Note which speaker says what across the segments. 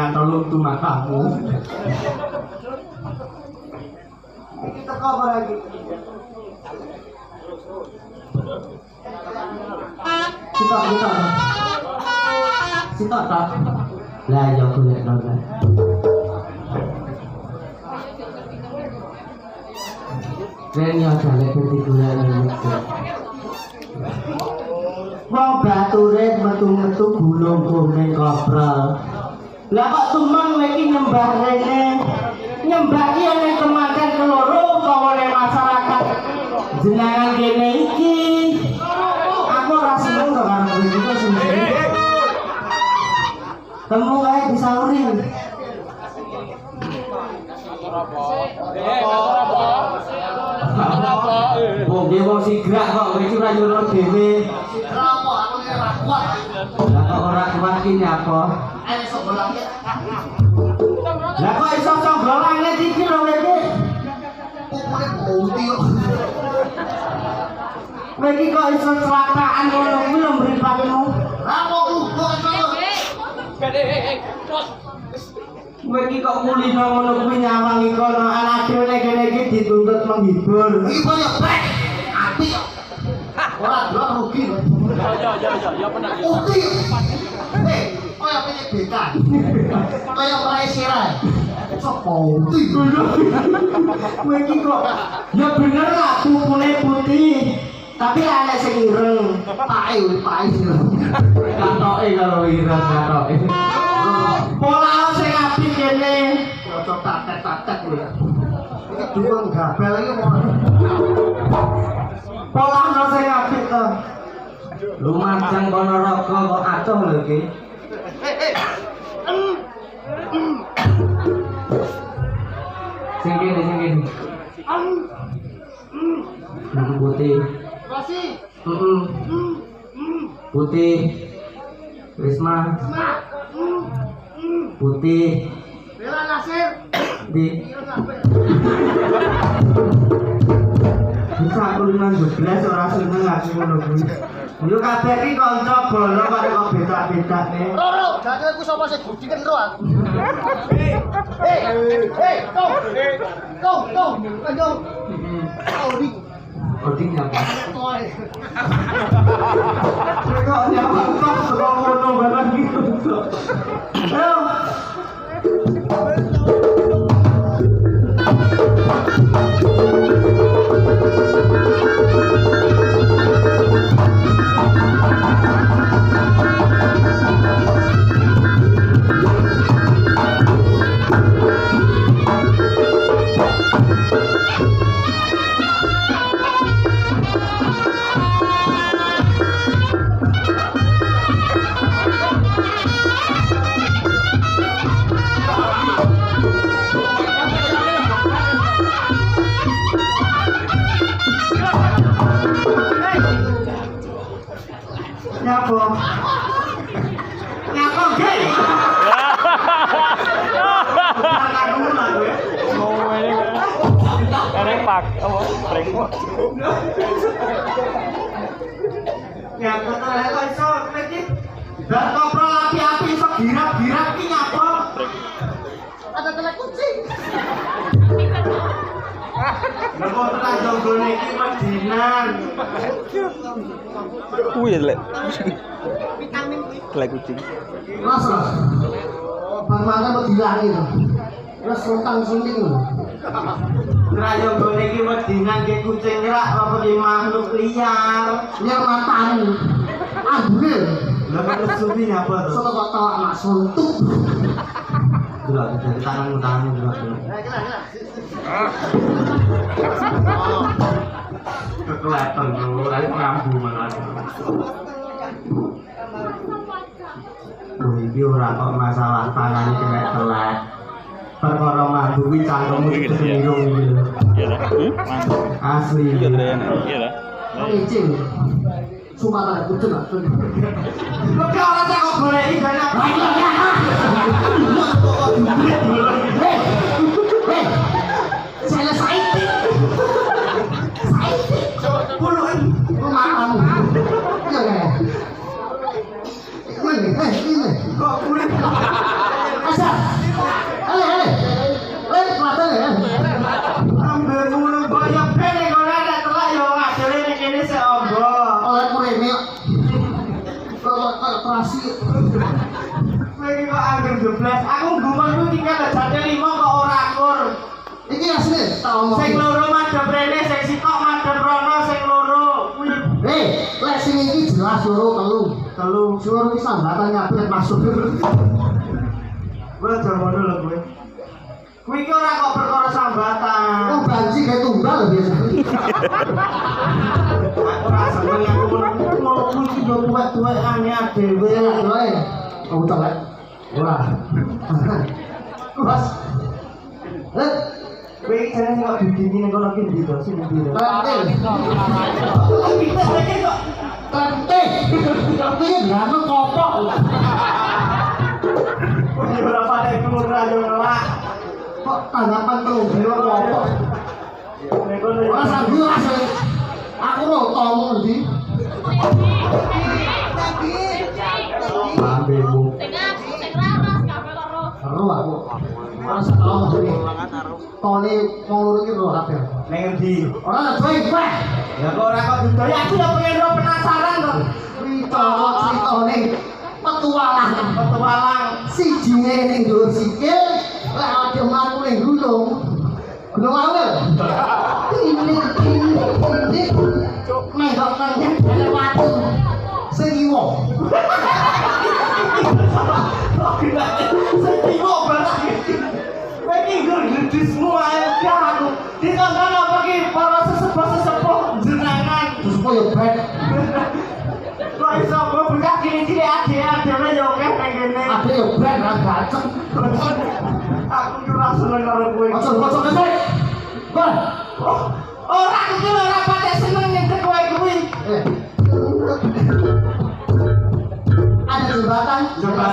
Speaker 1: Tolong tuh matamu.
Speaker 2: Kita kabar lagi. Kita tak. Lah ya aku lihat dulu. Keren ya, saya lihat di gula ini. Wong bature metu-metu gulung kuning koprol. Lah kok tumang iki nyembah rene. Nyembah iki ning kemanten keloro kawane masyarakat. Jenengan kene iki. Aku ora seneng karo iki kok sing. Temu kae disauri. Wong iki wong sigrak kok iki ora nyuruh dhewe.
Speaker 3: Apa aku iki ora kuat.
Speaker 2: Lah kok ora kuat iki apa?
Speaker 3: Ayo sok bolang.
Speaker 2: Lah kok iso conggolange iki lho iki.
Speaker 3: Pokoknya bauti kok.
Speaker 2: Kowe iki kok iso celakaan ngono kuwi lho mripatmu.
Speaker 3: Lah kok ugo kok.
Speaker 2: Kowe iki kok mulino ngono kuwi nyawangi kono anak dhewe kene iki dituntut menghibur.
Speaker 3: Iki kok ya brek. Ati kok. Ora delok rugi.
Speaker 4: Ya benar.
Speaker 3: Uti. Kaya penye bekan. Kaya prae sirah. Sok bauti.
Speaker 2: Kowe iki kok ya bener lah pupune putih. Tapi ana sing ireng.
Speaker 3: Pae sih.
Speaker 2: Katoke karo ireng katoke. Pola sing apik kene.
Speaker 3: Cocok tatek-tatek lho. Iki duwang gabel iki mau.
Speaker 2: Pola sing apik to. Lumajang Ponorogo kok atuh lho iki. Sing kene. Putih.
Speaker 3: Rasi.
Speaker 2: Putih. Risma. Putih.
Speaker 3: Bela Nasir.
Speaker 2: Di. Bisa aku 15 ora seneng aku ngono kuwi. Yo kabeh iki kanca bola kok beda-bedane.
Speaker 3: Roro, dadi aku sapa sing gudhiken ro aku. Tong. Ayo. Odi.
Speaker 2: Oding apa?
Speaker 3: Toy.
Speaker 2: Kok nyapa kok ngono banget gitu. Ayo. Nyapa gay.
Speaker 4: Kareng pak, apa? Prank.
Speaker 2: Ya kok iso iki. Lah koprol api-api iso girak-girak iki nyapa?
Speaker 3: Ada telek kucing.
Speaker 2: Lah kok tekan jonggone iki medinan.
Speaker 4: Wih, lek. Lek kucing.
Speaker 3: Mas. Bang mana mau dilangi to. Terus lontang sunting lho.
Speaker 2: Lah jonggone iki medinan ke kucing rak apa ki makhluk liar.
Speaker 3: Liar matamu. Ambune.
Speaker 2: Lah kok suwi nyapa to?
Speaker 3: Soto kok tawak mak suntuk.
Speaker 2: Delok dari tanganmu delok. Kelihatan lho, lali ngambu malah. Iki ora kok masalah tangan iki nek telek. Perkara mambu kuwi cangkemmu dirung iki lho.
Speaker 4: Iya dah.
Speaker 2: Asli.
Speaker 4: Iya dah.
Speaker 3: Ngicing. Sumatera kucing lah.
Speaker 2: Kok ora tak kok goleki banyak.
Speaker 3: Selesai.
Speaker 2: Puluhan.
Speaker 3: Rumahan. Iya kan? Ini.
Speaker 2: Kok kulit.
Speaker 3: Asal. Ale. Kelihatan ya.
Speaker 2: Ambil mulu banyak pene kok nek telek yo ngadele ning kene sik ombo.
Speaker 3: Oleh kurene. Kok terasi.
Speaker 2: Kowe iki kok anggere 12. Aku gumun kuwi tinggal jate 5 kok ora akur.
Speaker 3: Iki asli tak omong.
Speaker 2: Sing loro madhep rene, sing sitok madhep rono, sing loro kuwi.
Speaker 3: lek sing iki jelas loro telu suara iki sambatan nyabret masuk.
Speaker 2: Gue aja ngono lho gue. Kuwi iki ora kok perkara sambatan.
Speaker 3: Oh banci kayak tumbal biasa.
Speaker 2: Aku ora seneng aku ngono kuwi iki yo tuwek-tuwekane dhewe.
Speaker 3: Wae. Oh telek. Ora. Bos.
Speaker 2: Kowe iki jenenge kok didini ning kono ki ndi to sing ndi to.
Speaker 3: Tante. Tapi nggak kopok.
Speaker 2: Ora pada iku ora yo ngelak.
Speaker 3: Kok tanggapan telung dewa kopok.
Speaker 2: Nek kono
Speaker 3: Ora sambil asli. Aku ora tau ngendi.
Speaker 2: ambemu.
Speaker 3: Seru aku. Ora salah iki. Tone wong loro iki ora kabeh.
Speaker 2: Ning endi?
Speaker 3: Ora doy weh.
Speaker 2: Ya kok ora kok didoy aku yo pengen ro penasaran kok.
Speaker 3: Wicara critane petualang.
Speaker 2: Petualang
Speaker 3: Sijine ning dhuwur sikil, lek ade mlaku ning gunung. Gunung apa? Ini. Mengkok nang ana watu. Sing iwo.
Speaker 2: Setiwo barang iki. Kowe iki gedhismu ae aku. Ditonton apa ki para sesepuh-sesepuh jenengan.
Speaker 3: Terus kok yo bet.
Speaker 2: Kok iso mbok buka cilik-cilik ade-adene yo akeh nang kene.
Speaker 3: Ade yo bet ra gaceng.
Speaker 2: Aku ki ora seneng karo kowe.
Speaker 3: Ojo kesek. Ban.
Speaker 2: Ora aku ki ora patek seneng nyentek kowe kuwi.
Speaker 3: Ada jembatan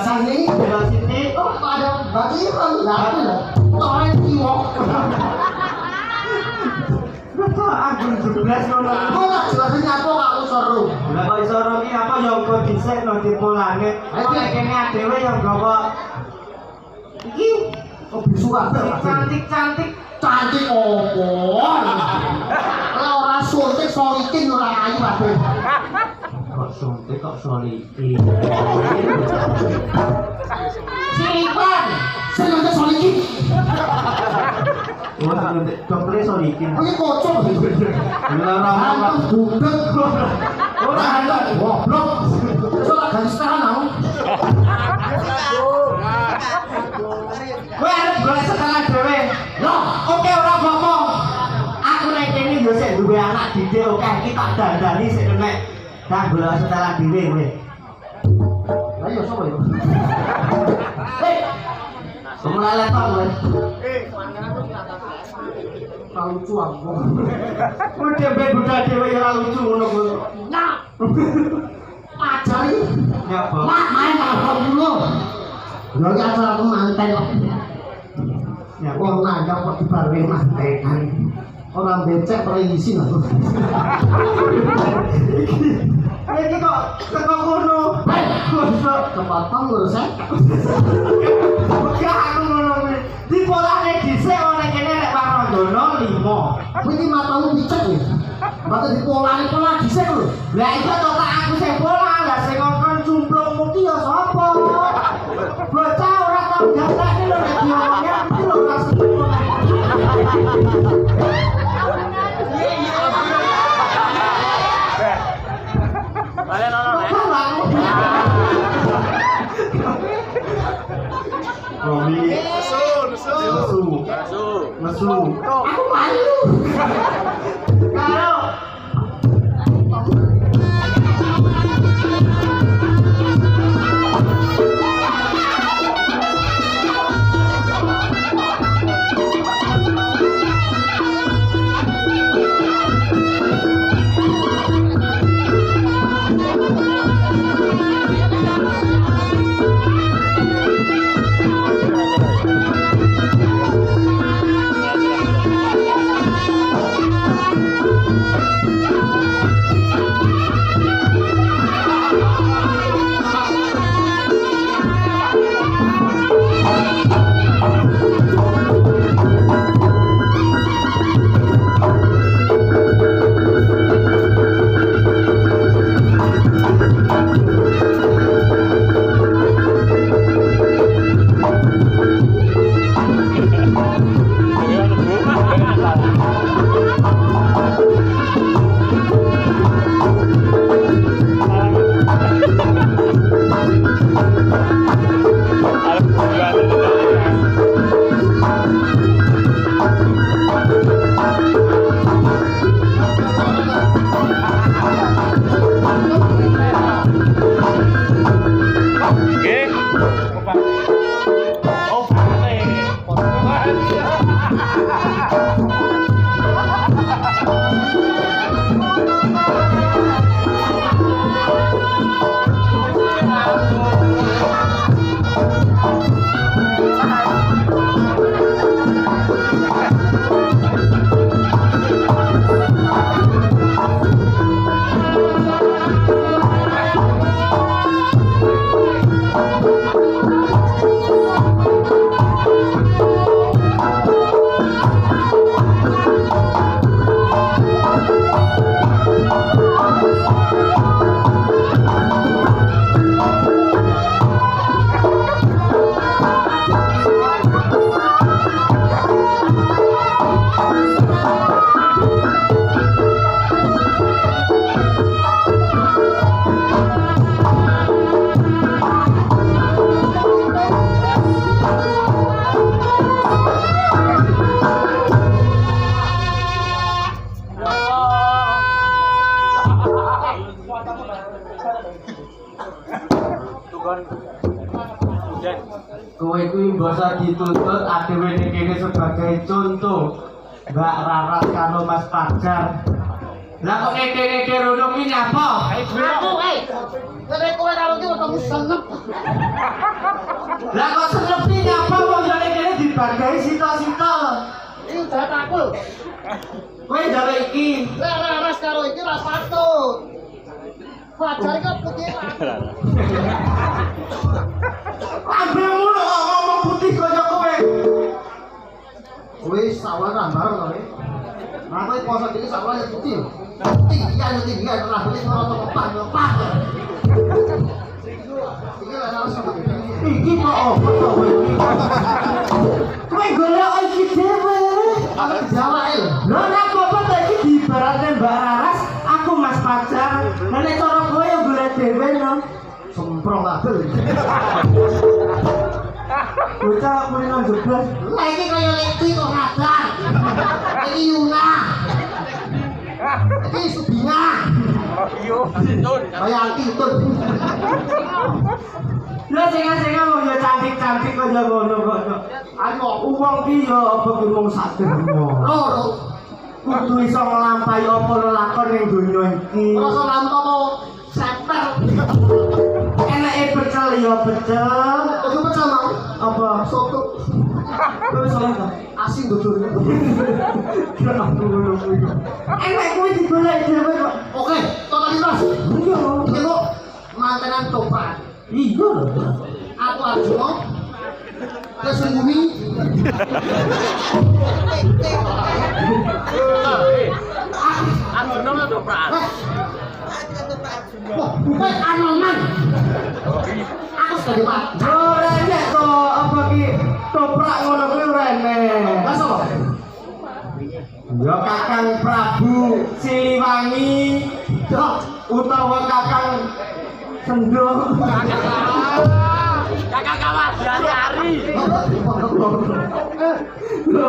Speaker 2: Sini, sebelah sini.
Speaker 3: Oh, ada batu ireng. Lah aku lah. Toren kiwo.
Speaker 2: Aku jeblas ngono.
Speaker 3: Kok gak jelasin apa aku seru.
Speaker 2: Lah kok iso ora ki apa ya kok dhisik nang dipolane. Kok kene dhewe ya gawa. Iki
Speaker 3: Kok bisu kabeh.
Speaker 2: cantik-cantik.
Speaker 3: Cantik opo? Lah ora suntik solikin ora ayu kabeh.
Speaker 2: Kok suntik kok soliki.
Speaker 3: Silipan. Sing nang solikin.
Speaker 2: Ora suntik dokter soliki.
Speaker 3: Iki kocok.
Speaker 2: Lah ora
Speaker 3: Hantu budek.
Speaker 2: ora
Speaker 3: Hantu goblok. Iso tak ganti setelan aku.
Speaker 2: kowe arep golek setelan dhewe.
Speaker 3: Loh,
Speaker 2: Oke ora apa-apa. Aku nek kene yo sik duwe anak didik oke iki tak dandani sik nek tak golek setelan dhewe kowe.
Speaker 3: lah yo sapa yo?
Speaker 2: Semula letok kowe.
Speaker 3: Kalau lucu aku.
Speaker 2: Kowe dhewe budal dhewe ya ora lucu ngono kowe.
Speaker 3: Nah. Ajari.
Speaker 2: Ya apa?
Speaker 3: Mak main malam dulu. Yo iki acara manten kok.
Speaker 2: Ya
Speaker 3: Wong nanya kok dibareng mantenan. Orang becek perisi lah.
Speaker 2: iki kok teko kono. Kosok
Speaker 3: Kepotong ngurus saya.
Speaker 2: Oke aku ngono kuwi. Dipolane dhisik ana kene nek Warandono 5.
Speaker 3: Kowe iki matamu picek ya. Mata dipolane-polane dhisik lho.
Speaker 2: Lah iku to tak aku sing pola, lah sing ngongkon cumplungmu ki ya sapa? Bocah ora tau gatekne lho nek diomongi iki lho ora seneng.
Speaker 4: Balik nono nek.
Speaker 2: Romi. Nesu.
Speaker 3: Aku malu.
Speaker 2: Karo
Speaker 4: Tukon. Hujan.
Speaker 1: Kowe kuwi basa dituntut adewe ning kene sebagai contoh. Mbak Raras karo Mas Fajar. Lah kok neke-neke rono ki nyapa?
Speaker 3: Aku, nek kowe karo ki wetengmu senep.
Speaker 1: Lah kok senep ki nyapa wong jane kene dibagai sita-sita.
Speaker 3: Iki udah aku.
Speaker 1: Kowe jare iki.
Speaker 3: Lah Raras karo iki ra patut. Fajar iki putih.
Speaker 1: Ambemu ngomong putih kaya kowe.
Speaker 3: Kowe sawah rambar kowe. Nah kowe poso iki sawah ya putih. Tinggi rambutnya ngerotok kepak. Iki lah harus sama
Speaker 1: Iki kok opo to kowe iki? Kowe golek iki dhewe.
Speaker 3: aku Jawa lho.
Speaker 1: Lho nek apa to iki diibaratke Mbak Raras, aku Mas Fajar. Lah nek cara kowe yo golek dhewe no.
Speaker 3: Semprong kabel.
Speaker 1: Bocah kulinan jeblas.
Speaker 3: Lah iki kaya leti kok radar. Iki Yuna. Iki Subina.
Speaker 4: Yo, Tun.
Speaker 3: Kaya Altitun.
Speaker 1: Lah sing-sing wong yo cantik-cantik kaya ngono kok. Ayo wong ki yo apa ki mung sademo.
Speaker 3: Loro.
Speaker 1: Kudu iso nglampahi apa lakon ning donya iki.
Speaker 3: Rasa lampu semper.
Speaker 1: Enake pecel yo pecel.
Speaker 3: Aku pecel mau.
Speaker 1: Apa
Speaker 3: Soto.
Speaker 1: kowe salah ta?
Speaker 3: Asin dodol.
Speaker 1: Enak kuwi digolek dhewe kok.
Speaker 3: Oke, totalitas.
Speaker 1: Iya.
Speaker 3: Iki kok mantenan toprak.
Speaker 1: Iya lho.
Speaker 3: Aku Arjuna. Kesungguhi.
Speaker 4: Arjuna lho doprak.
Speaker 3: Wah, bukan Anoman. Aku sebagai Pak.
Speaker 1: Ora enek to apa ki toprak ngono kuwi ora enek.
Speaker 3: Mas apa?
Speaker 1: Ya Kakang Prabu Siliwangi
Speaker 3: Dok.
Speaker 1: utawa Kakang Sendok.
Speaker 4: Kakak kawan hari-hari.
Speaker 1: Lho.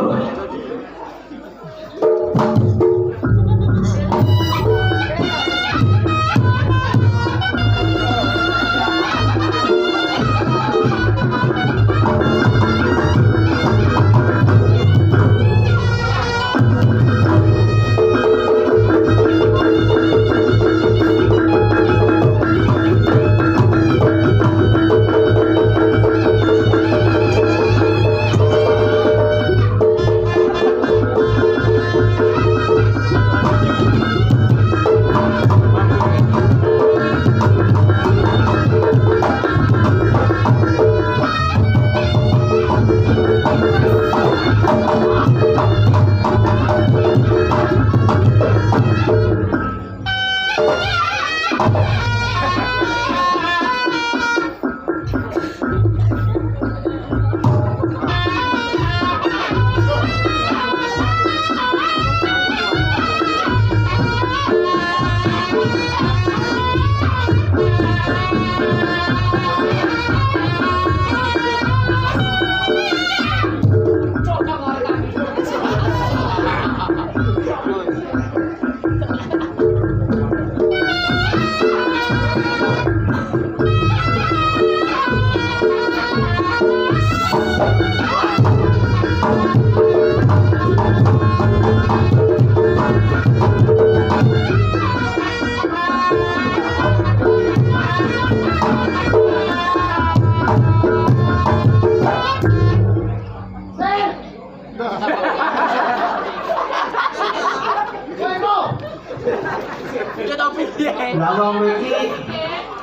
Speaker 4: Iki topi piye?
Speaker 1: Lah wong iki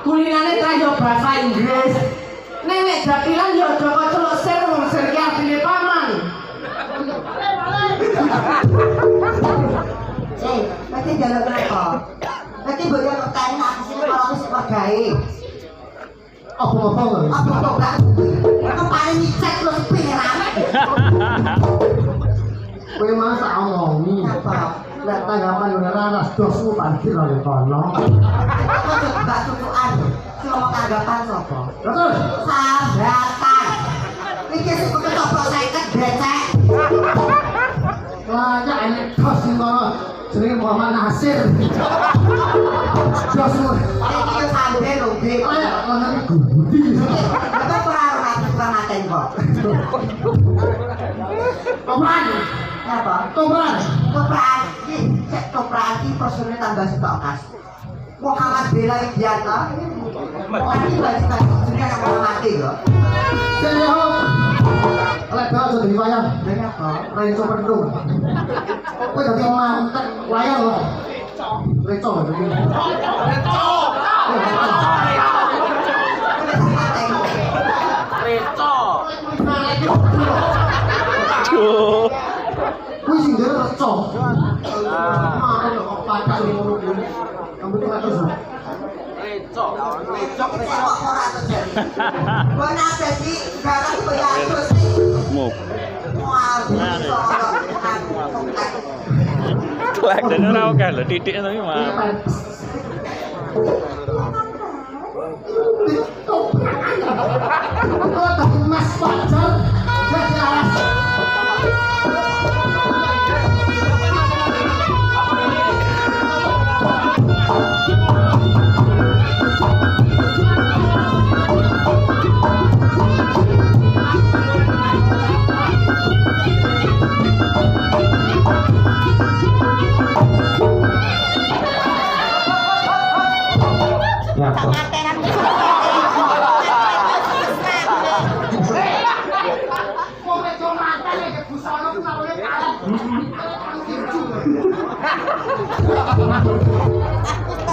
Speaker 1: kulinane kaya bahasa Inggris. Nek jakilan ya aja kok celuk sir wong sir ki artine paman.
Speaker 2: Nanti jalan kenapa? Nanti boleh bertanya aku sini kalau aku sebagai
Speaker 3: Apa-apa lho.
Speaker 2: apa kan? Kepala cek lu pikiran.
Speaker 3: Kowe masa omongi.
Speaker 2: Apa?
Speaker 3: Lek tanggapan lho Raras dosmu parkir lho kono.
Speaker 2: Aku coba tutukan. Cuma tanggapan sopo.
Speaker 3: Terus
Speaker 2: Sambatan. Iki sing kudu coba 50 becek.
Speaker 3: layak enek dos sing kono jenenge Muhammad Nasir. Dosmu.
Speaker 2: Iki yo sampe lho, Bi.
Speaker 3: Layak Tangan gudi.
Speaker 2: Apa peranaten kok?
Speaker 3: Kopran.
Speaker 2: Apa?
Speaker 3: Kopran.
Speaker 2: Koperasi, cek koperasi personil tambah stokas. Muhammad Bela Widianto. Ini baju sudah yang mati kok.
Speaker 3: Saya oleh bel sudah diwayang.
Speaker 2: Banyak kok.
Speaker 3: Renco pendung. Kowe dadi mantek wayang kok. Renco dadi.
Speaker 4: Reco.
Speaker 3: Kuwi sing dhewe reco. Ah, kok pakai ngono kuwi. Kamu tuh atus.
Speaker 4: Reco.
Speaker 2: Cok ora terjadi. Kok nate sih? Garang koyo atus.
Speaker 5: Muk.
Speaker 2: Wah,
Speaker 5: Klek dan ora oke lho titik tapi mah.
Speaker 3: Kok dadi Mas Fajar jadi alas.
Speaker 1: Ya, kok.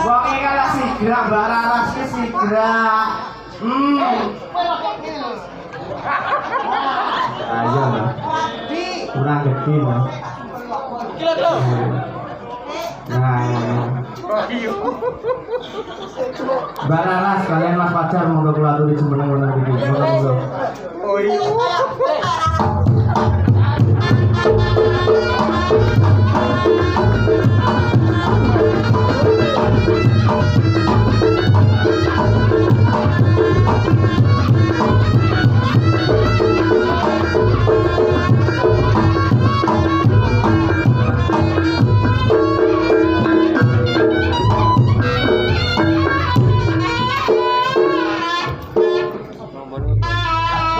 Speaker 1: Wonge kalah sigra, Mbak Raras ki sigra. Ayo. Kurang gede lah. Nah, Mbak Raras kalian Mas Fajar monggo kula aturi jenengan iki. Monggo.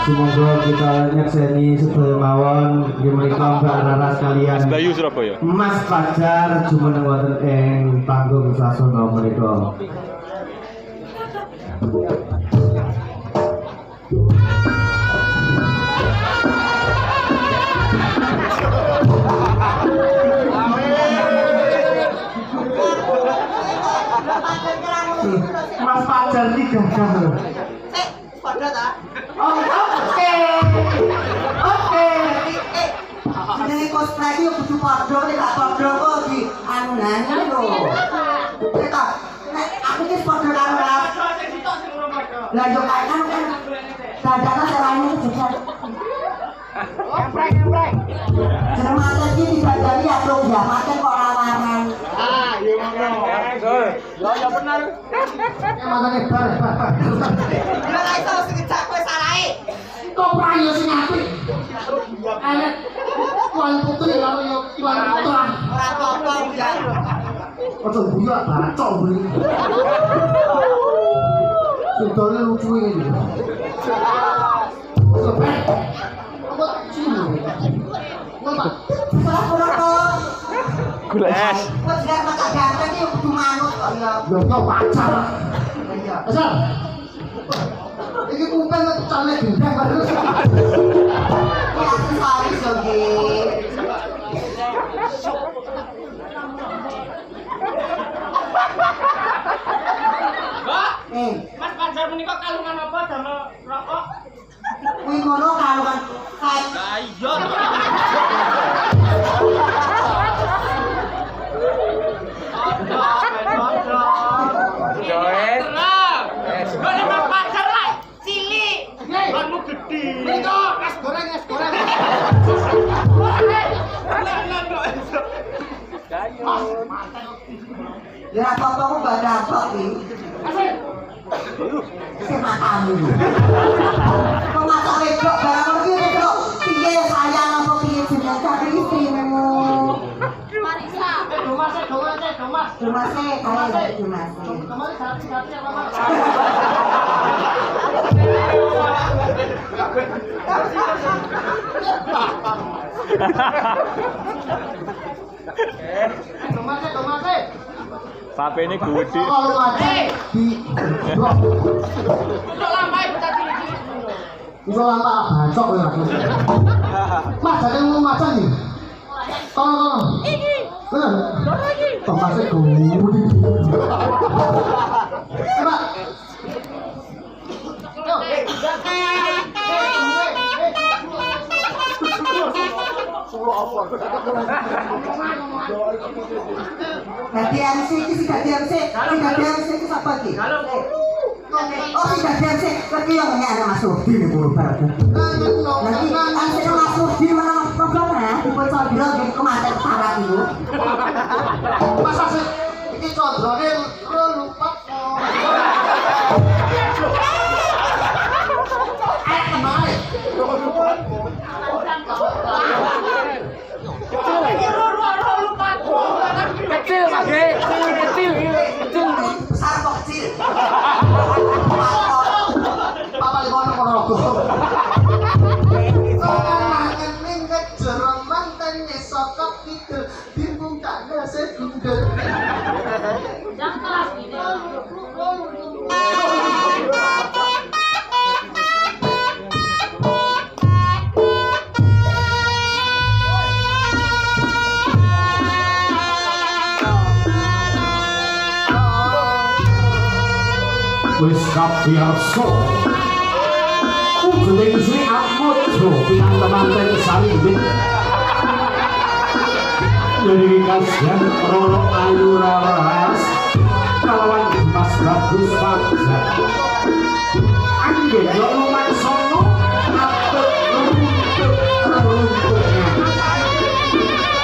Speaker 1: Semoga kita nyakseni sedaya mawon nggih menika Mbak Raras kalian
Speaker 5: Bayu Surabaya.
Speaker 1: Mas Fajar jumeneng wonten ing panggung sasana menika. Mas Fajar iki gagah.
Speaker 2: Padha ta?
Speaker 1: Oke.
Speaker 2: Jenenge cosplay iki kudu padha nek gak padha kok di anu nanya lho. Kita nek aku iki padha karo Rap. Lah yo kae kan dadane serane juga. Emprek. Jeneng mate iki didadani ya dong ya mate kok lawaran.
Speaker 4: Ah, iya ngono. Ya benar.
Speaker 3: Matane bar.
Speaker 2: Yo ra iso sing cak kowe salahe.
Speaker 3: Kopran yo sing apik. Alet kual putri karo yo kual putra.
Speaker 2: Ora apa-apa ya.
Speaker 3: Ojo buyak bacok beli. Sudane lucu iki. Sampai apa cium. Ngapa?
Speaker 2: Ora kok.
Speaker 5: Gules.
Speaker 2: Kok gak mata ganteng iki kudu manut kok ya.
Speaker 3: Yo kok pacar.
Speaker 2: Iya.
Speaker 3: Asal. Iki kuping kok cane gendang terus.
Speaker 2: Ya sorry Sogi.
Speaker 4: Mas Fajar menika kalungan apa damel rokok?
Speaker 2: Kuwi ngono kalungan kae.
Speaker 4: Lah iya. Joet. Kok nek Mas Fajar lah cilik. Anu gede. Menika es goreng.
Speaker 2: Ya apa-apa kok gak dapat iki. Sama kamu. Kok masak wedok barang iki wedok. Piye sayang apa piye jeneng cari istrimu?
Speaker 6: Marisa.
Speaker 4: Domas.
Speaker 2: Dumase kae Dumase.
Speaker 4: Kemarin sate apa Mas?
Speaker 3: Tomate.
Speaker 5: Sapi ini gede.
Speaker 3: Kalau macet di blok.
Speaker 4: Untuk lampai betah cilik-cilik.
Speaker 3: Iso lampak bacok ya. Mas, ada yang mau macan nih. Tolong.
Speaker 4: Iki.
Speaker 3: Bener.
Speaker 4: Lagi.
Speaker 3: Tomatnya gede. Pak.
Speaker 2: Dadi MC iki sing dadi MC. Sing dadi MC iki sapa iki? Oh, sing dadi MC. Lagi yo nyara Mas Rudi nih buru bareng. Lagi MC Mas Rudi mana Mas problemnya? Dipun Condro nggih kemanten parah iku.
Speaker 3: Masa sih ini condrone lupa. Ayo kembali.
Speaker 4: Kecil lagi. Kecil.
Speaker 2: Besar kok kecil.
Speaker 3: Papa limono kono rogo. Mangan ning kejero manten sokok kidul bingung tak nase gundul.
Speaker 6: Jam kelas gini.
Speaker 7: Wis kabiasa ugeling sing amojo pinantemanten salimbit jadi kasihan roro ayu raras kalawan mas bagus pajar anggen yo lumak sono apet runtut-runtutnya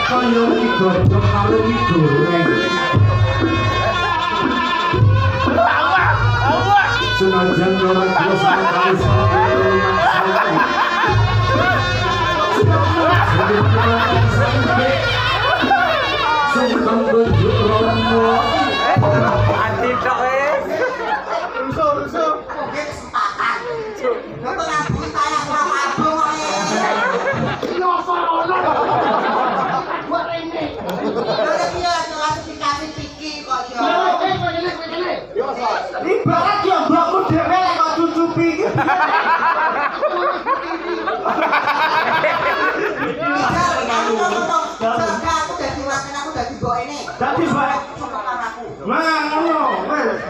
Speaker 7: kaya digodhog karo digoreng senajan orang biasa kali sumpah tunjuk romo
Speaker 5: Anti tok
Speaker 3: Rusuh.
Speaker 2: Kok ngabung kaya ngabung ae.
Speaker 3: Buat ini.
Speaker 2: Lha iya klasifikasi piki kok yo.
Speaker 1: Ibarat ya mbokmu dhewe lek kok cucupi iki.
Speaker 2: Aku dadi waten aku dadi mbok ini.
Speaker 1: Dadi bae.
Speaker 2: Cukup anakku.
Speaker 1: Nah, ngono wis.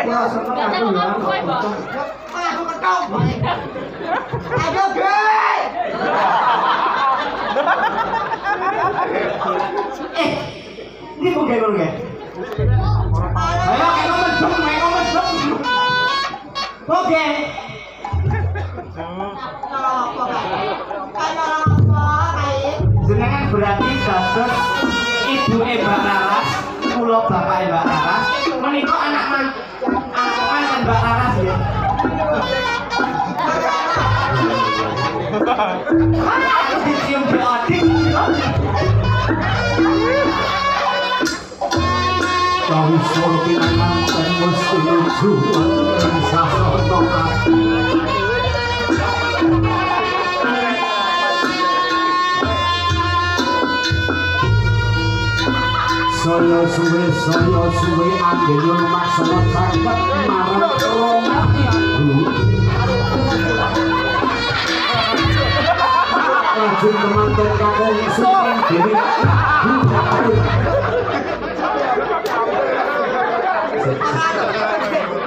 Speaker 1: Ya seneng aku ya.
Speaker 2: Aku ketok. Ayo, Gey.
Speaker 1: Ini kok kayak ngono kayak. Ayo kayak medem. Oke. Jenengan berarti dados ibuke Mbak Laras, kula bapake Mbak Laras, menika anak manten Mbak Laras ya. Aku dicium di adik.
Speaker 7: kau sorti nanten mesti lujuan bisa sotok hati saya suwe anggen yo maksana cepet marang romo ibu lajeng temanten kakung sing dhewe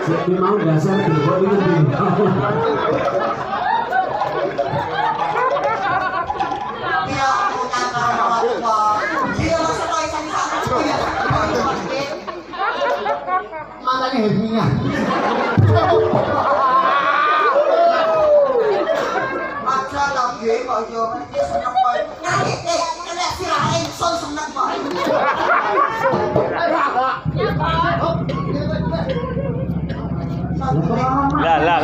Speaker 7: jadi mau dasar dulu ini
Speaker 2: Iya, utang karo apa? Iya, masa kok iso aku ya.
Speaker 3: Mantannya Hermina.
Speaker 2: Aja lagi kok yo iki seneng kok. Nek sirahe iso seneng kok.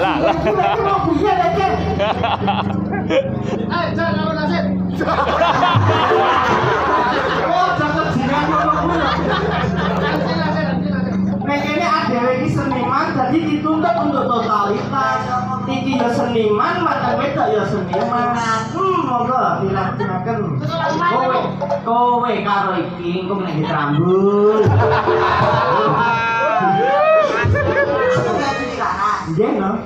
Speaker 5: Lah.
Speaker 3: Jangan kamu nasib.
Speaker 1: Oh, jangan jiran ngono kuwi. Nek kene adewe iki seniman dan
Speaker 2: Jadi dituntut untuk totalitas. Iki ya seniman, mata wedok ya seniman. Monggo dilaksanakan. Kowe karo iki engko nek ditrambul. Nggih no.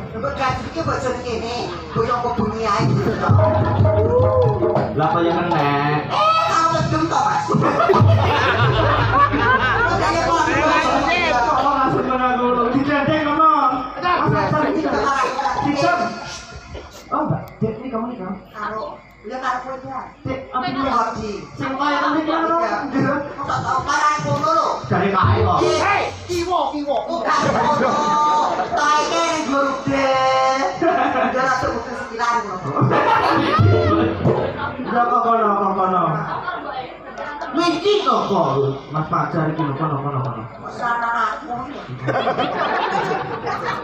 Speaker 2: Lah kaya kena. Oh, Mbak, Dek, ini kamu nih, kamu?
Speaker 3: Ya karo kowe ya.
Speaker 2: Dek, apa ini?
Speaker 3: Ngerti.
Speaker 2: Sing kaya tadi kan lo?
Speaker 3: Kok tau parang kono lho.
Speaker 2: Dari kae kok.
Speaker 3: Hei, kiwo. Oh, karo kono. Taike ning juruk deh. Ora sebut sekilan ngono.
Speaker 2: Ya kok kono. Iki kok Mas Fajar iki kono.
Speaker 3: Sana aku.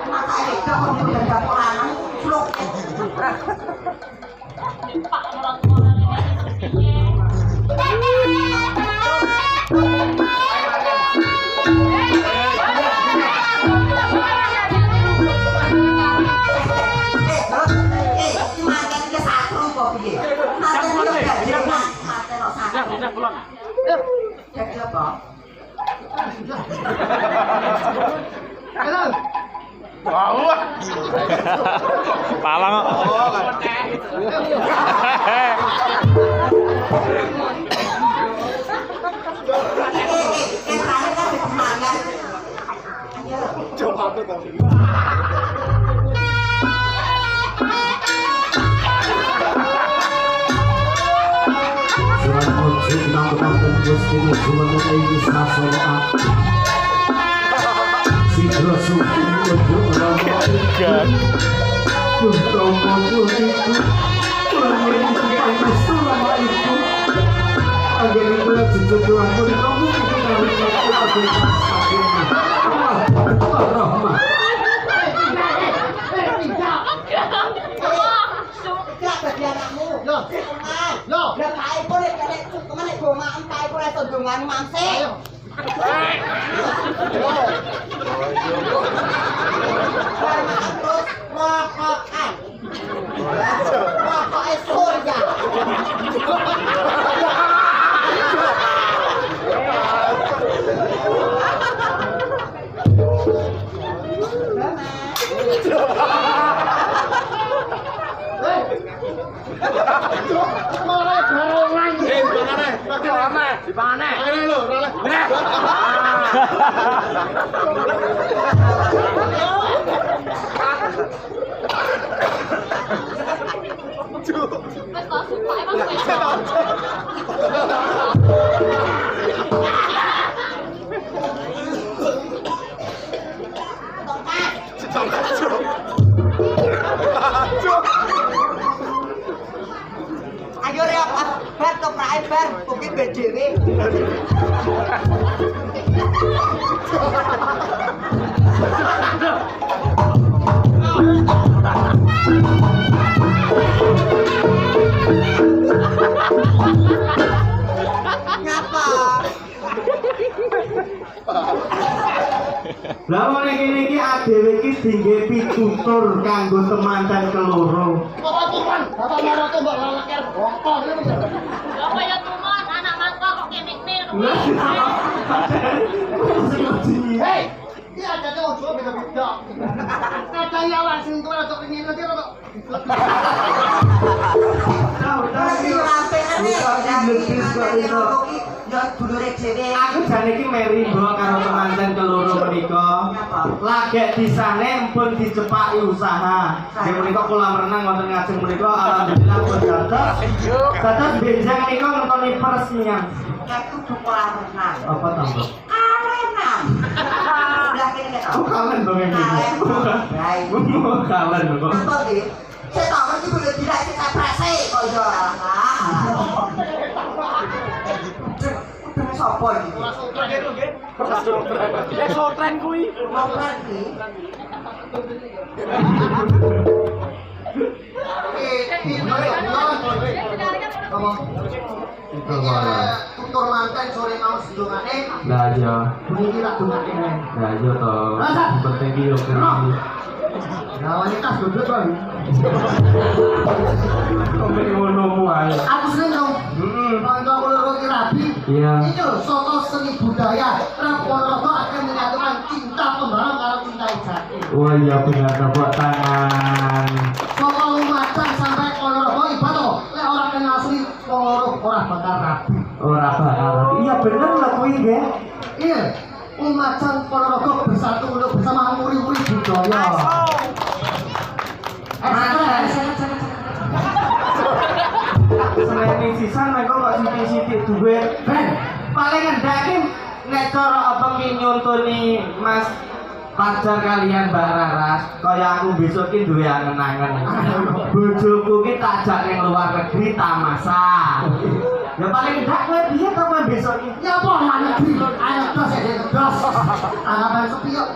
Speaker 3: Mata iki kok udah dapolan. Flok.
Speaker 6: Pak orang-orang ini.
Speaker 5: Palang kok.
Speaker 7: Surat kunci undang-undang dan muslim sebenarnya ini sasaran Sidro suki untuk orang-orang untuk itu memerintahkan selama itu agar itu sesuatu pun kamu kita rahmat.
Speaker 3: Loh, lah kae kok nek kemene gomaan kae kok iso dongan mamse. Terus rokokan. Rokok surga.
Speaker 6: Mas kok suka emang
Speaker 3: Ayo rek, bar toprae bar, kopi dhewe. Ngapa?
Speaker 2: Lah ngene iki adewe iki dingge pitutur kanggo temanten keloro.
Speaker 3: Bapak tuan, bapak marah tuh mbak leleker bongkol ini.
Speaker 6: Apa ya tuman anak mangkok kok kenik-nik.
Speaker 3: Hei, ini ada tuh coba beda-beda. Kata ya langsung tuh ada pengen nanti ada.
Speaker 2: Aku jane iki merindo karo temanten keloro menika. Lagek disane mpun dicepaki usaha. Nggih menika kula merenang wonten ngajeng menika alhamdulillah pun dados. Dados benjang menika ngentoni peresmian. Apa to, Mbak? Oh, kalen dong ini. Kalen dong.
Speaker 3: Saya tahu nanti boleh tidak kita presi kok yo. Demi sapa iki?
Speaker 4: Sotren kuwi.
Speaker 3: Sotren iki. Tutur manten sore mau sedungane.
Speaker 1: Lah iya.
Speaker 3: Bunyi tak dungane.
Speaker 1: Lah iya to. Penting iki yo kene.
Speaker 3: Lah wanita duduk kok.
Speaker 1: Kok ngono wae.
Speaker 3: Aku seneng dong. Kanca kula iki rabi.
Speaker 1: Iya.
Speaker 3: Iki lho saka seni budaya Ponorogo akan menyatukan cinta pembarang karo cinta jati.
Speaker 1: Oh iya benar tepuk tangan.
Speaker 3: Saka Lumajang sampai Ponorogo ibarat kok lek ora kenal asli Ponorogo ora bakal rabi.
Speaker 1: Ora bakal. Iya bener lah kuwi nggih.
Speaker 3: Iya. Lumajang Ponorogo bersatu untuk bersama muri-muri budaya.
Speaker 1: Selain sisan mereka kok sithik-sithik duit. Paling ngendak iki nek cara apa ki nyontoni Mas pacar kalian Mbak Raras, kaya aku besok ki duwe angen-angen. Bojoku ki tak jak ning luar negeri tamasa. Ya paling ngendak kowe piye to kowe besok ki?
Speaker 3: Ya apa lah negeri ayo dos ya dos. Anggapan sepi kok.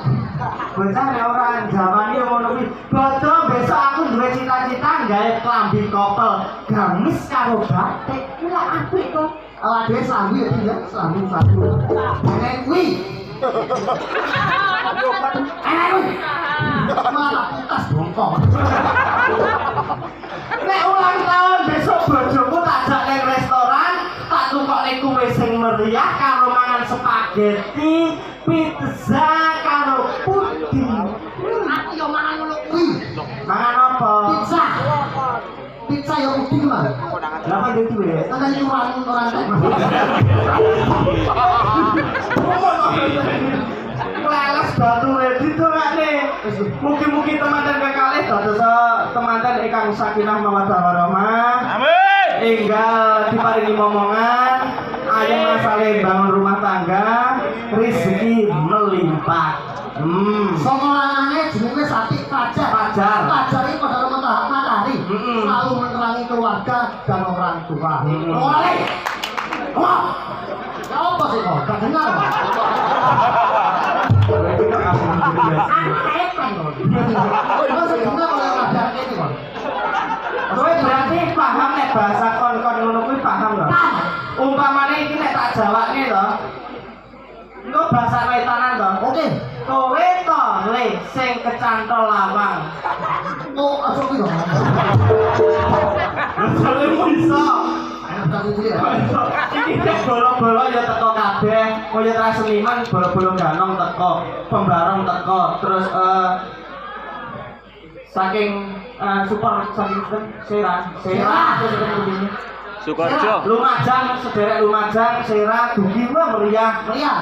Speaker 1: Bocah nek ora jawani ngono kuwi. Bodo besok aku duwe cita-cita gawe klambi kopel gamis karo batik. Kuwi lak apik to.
Speaker 3: Awak dhewe sambi ya dia, sambi satu. Enek kuwi. Enek kuwi. Malah tas bongkok.
Speaker 1: Nek ulang tahun besok bojoku tak jak ning restoran, tak tukokne kue sing meriah karo mangan spaghetti, pizza karo puding.
Speaker 3: Aku yo mangan ngono kuwi.
Speaker 1: Mangan apa?
Speaker 3: Pizza. Pizza yo puding mah.
Speaker 1: Lah apa iki duwe?
Speaker 3: Tekan curang orang tek.
Speaker 1: Leles batu itu nih. Mugi-mugi teman-teman kekalih dados teman-teman ingkang sakinah mawaddah warahmah.
Speaker 5: Amin.
Speaker 1: Enggal diparingi momongan, ayam masaleh bangun rumah tangga, rezeki melimpah.
Speaker 3: Saka lanange jenenge Satik Fajar.
Speaker 1: Fajar.
Speaker 3: Fajar iki padha matahari. Selalu menerangi keluarga dan orang tua. Oleh. Wah. Ya apa sih kok? Gak dengar. Anak kan kok. Kok sebenarnya oleh ngajar ini kok.
Speaker 1: Kowe berarti paham nek bahasa kon-kon ngono kuwi paham lho. Umpamane iki nek tak jawabne lho. Engko bahasa wetanan to.
Speaker 3: Oke.
Speaker 1: Kowe to le sing kecantol lawang.
Speaker 3: Oh, aso kuwi kok.
Speaker 1: Soale bisa.
Speaker 3: Ayo tak iki ya.
Speaker 1: Iki bolo-bolo ya teko kabeh, kaya tra seniman bolo-bolo ganong teko, pembarong teko, terus saking super saking Sera terus begini.
Speaker 5: Sukoharjo.
Speaker 1: Lumajang, sederek Lumajang, Sera, Dugi wah meriah.
Speaker 3: Meriah.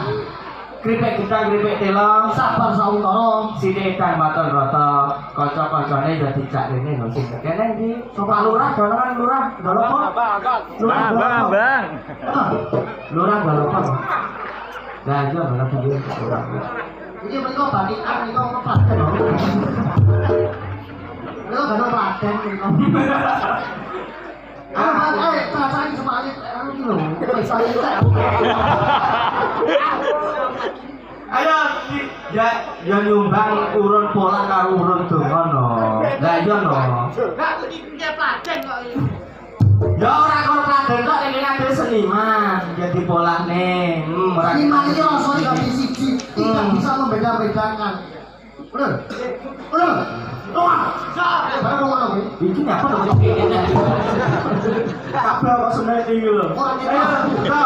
Speaker 1: Kripik gedang, kripik telo,
Speaker 3: Sabar sautara.
Speaker 1: sini dan baton roto, kanca-kancane ya dijak rene lho sing kene iki. Sopo lurah, dolongan lurah, dolok apa?
Speaker 5: Bang.
Speaker 1: Lurah dolok. Lah iya malah piye lurah.
Speaker 3: Iki menika batikan menika ngeplaten lho. Menika gak ngeplaten menika. Cara iki semangat iki lho. Bisa iki.
Speaker 1: Ayo ya nyumbang urun pola karo urun donga no. Lah iya no.
Speaker 4: Enggak iki plajen kok iki.
Speaker 1: Ya ora kok pladen kok ning ngene seniman jadi polane.
Speaker 3: Seniman iki rasane gak siji, tidak bisa membeda-bedakan. Bener? Bener? Wah, baru ngono kuwi.
Speaker 1: Iki apa to? Kabeh kok seneng iki lho. Ayo, to.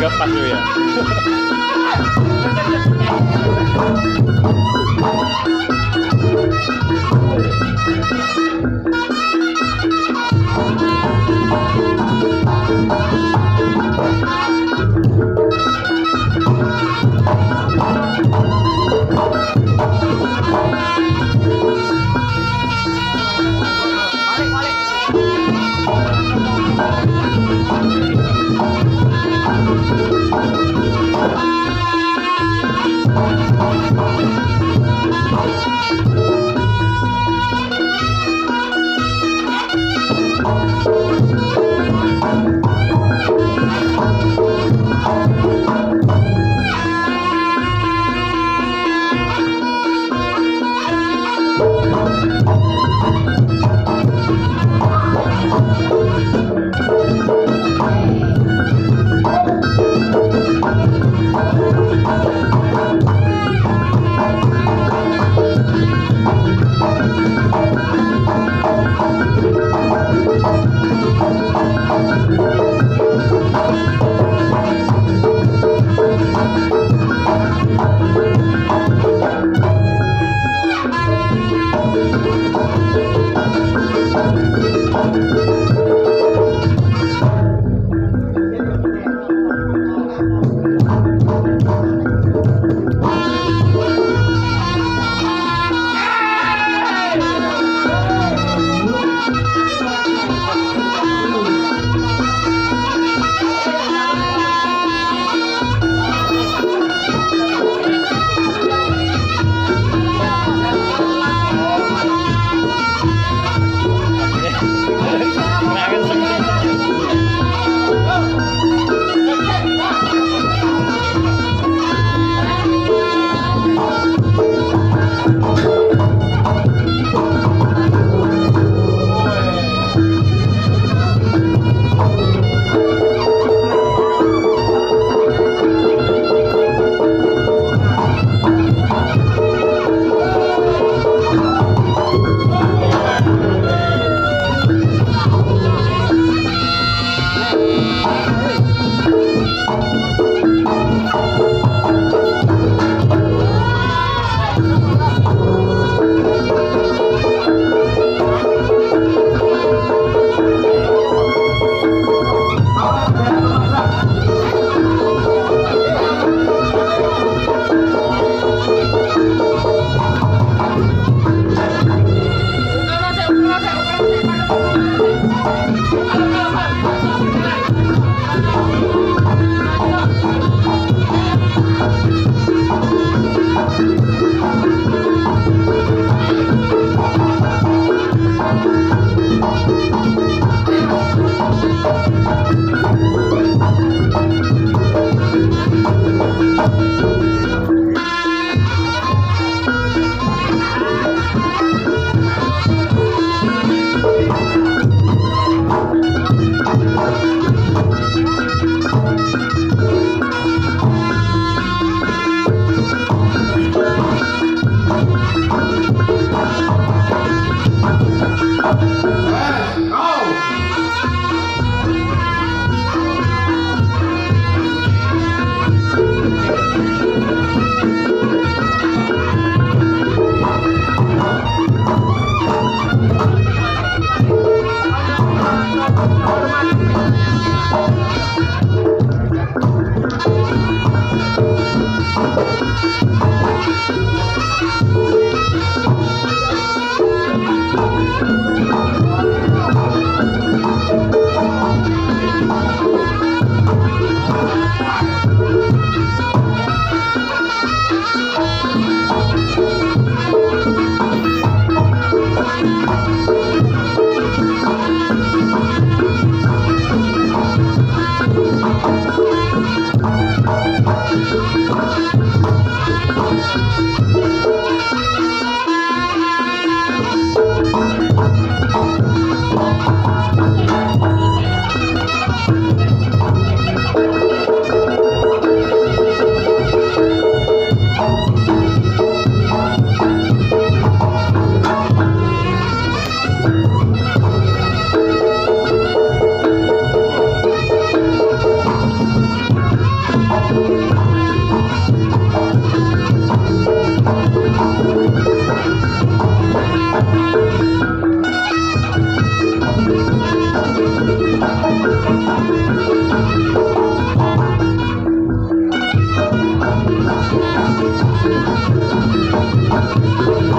Speaker 5: gak pas lu ya.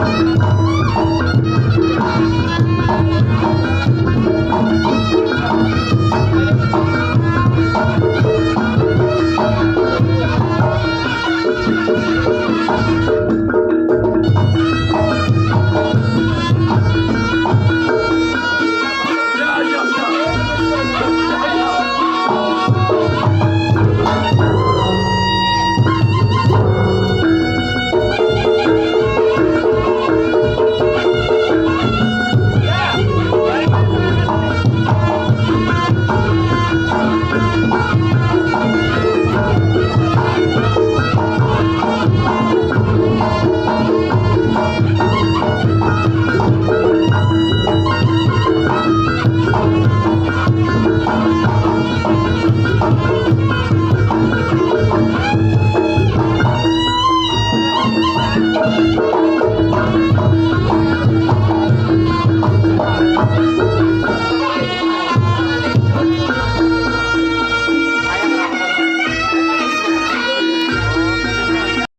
Speaker 3: Thank you.